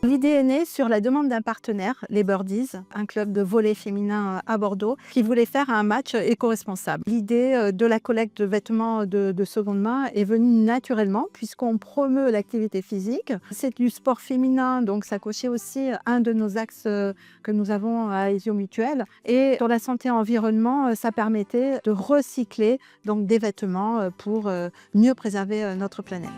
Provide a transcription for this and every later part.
L'idée est née sur la demande d'un partenaire, les Birdies, un club de volley féminin à Bordeaux, qui voulait faire un match éco-responsable. L'idée de la collecte de vêtements de seconde main est venue naturellement puisqu'on promeut l'activité physique. C'est du sport féminin, donc ça cochait aussi un de nos axes que nous avons à Aesio Mutuelle. Et sur la santé environnement, ça permettait de recycler donc, des vêtements pour mieux préserver notre planète.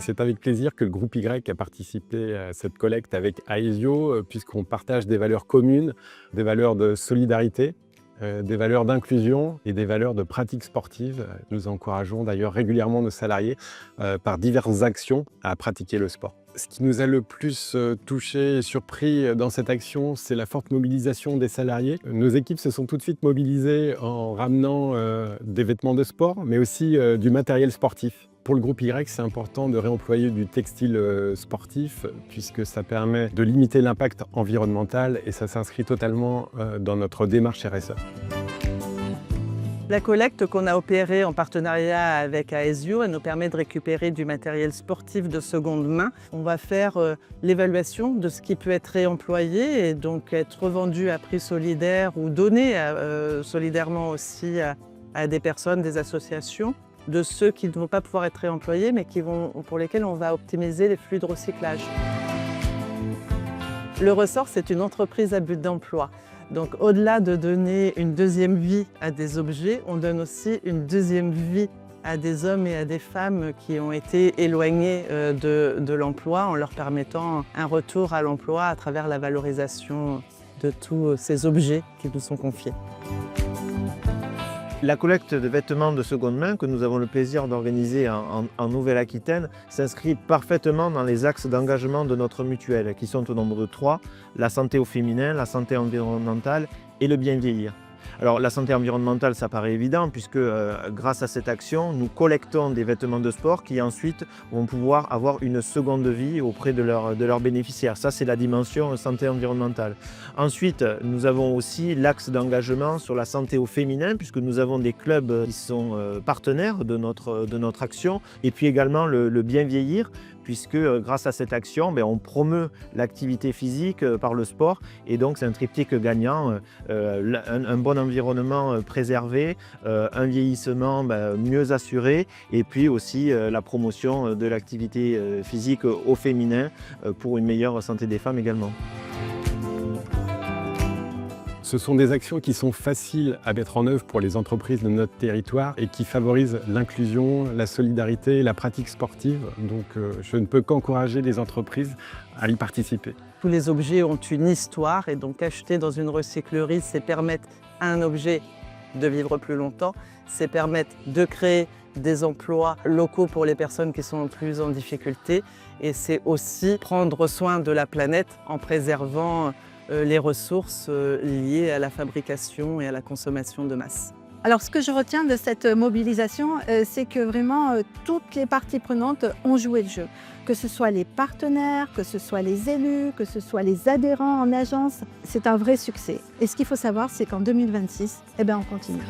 C'est avec plaisir que le groupe Y a participé à cette collecte avec Aesio, puisqu'on partage des valeurs communes, des valeurs de solidarité, des valeurs d'inclusion et des valeurs de pratique sportive. Nous encourageons d'ailleurs régulièrement nos salariés par diverses actions à pratiquer le sport. Ce qui nous a le plus touché et surpris dans cette action, c'est la forte mobilisation des salariés. Nos équipes se sont tout de suite mobilisées en ramenant des vêtements de sport, mais aussi du matériel sportif. Pour le groupe Y, c'est important de réemployer du textile sportif puisque ça permet de limiter l'impact environnemental et ça s'inscrit totalement dans notre démarche RSE. La collecte qu'on a opérée en partenariat avec Aesio, elle nous permet de récupérer du matériel sportif de seconde main. On va faire l'évaluation de ce qui peut être réemployé et donc être revendu à prix solidaire ou donné solidairement aussi à des personnes, des associations, de ceux qui ne vont pas pouvoir être réemployés mais pour lesquels on va optimiser les flux de recyclage. Le ressort, c'est une entreprise à but d'emploi. Donc au-delà de donner une deuxième vie à des objets, on donne aussi une deuxième vie à des hommes et à des femmes qui ont été éloignés de l'emploi en leur permettant un retour à l'emploi à travers la valorisation de tous ces objets qui nous sont confiés. La collecte de vêtements de seconde main que nous avons le plaisir d'organiser en Nouvelle-Aquitaine s'inscrit parfaitement dans les axes d'engagement de notre mutuelle, qui sont au nombre de 3, la santé au féminin, la santé environnementale et le bien vieillir. Alors la santé environnementale, ça paraît évident puisque grâce à cette action, nous collectons des vêtements de sport qui ensuite vont pouvoir avoir une seconde vie auprès de leurs bénéficiaires. Ça, c'est la dimension santé environnementale. Ensuite, nous avons aussi l'axe d'engagement sur la santé au féminin puisque nous avons des clubs qui sont partenaires de notre action et puis également le bien vieillir puisque grâce à cette action, on promeut l'activité physique par le sport et donc c'est un triptyque gagnant, un bon environnement préservé, un vieillissement mieux assuré et puis aussi la promotion de l'activité physique au féminin pour une meilleure santé des femmes également. Ce sont des actions qui sont faciles à mettre en œuvre pour les entreprises de notre territoire et qui favorisent l'inclusion, la solidarité et la pratique sportive. Donc je ne peux qu'encourager les entreprises à y participer. Tous les objets ont une histoire et donc acheter dans une recyclerie, c'est permettre à un objet de vivre plus longtemps, c'est permettre de créer des emplois locaux pour les personnes qui sont plus en difficulté et c'est aussi prendre soin de la planète en préservant les ressources liées à la fabrication et à la consommation de masse. Alors ce que je retiens de cette mobilisation, c'est que vraiment toutes les parties prenantes ont joué le jeu. Que ce soit les partenaires, que ce soit les élus, que ce soit les adhérents en agence, c'est un vrai succès. Et ce qu'il faut savoir, c'est qu'en 2026, on continuera.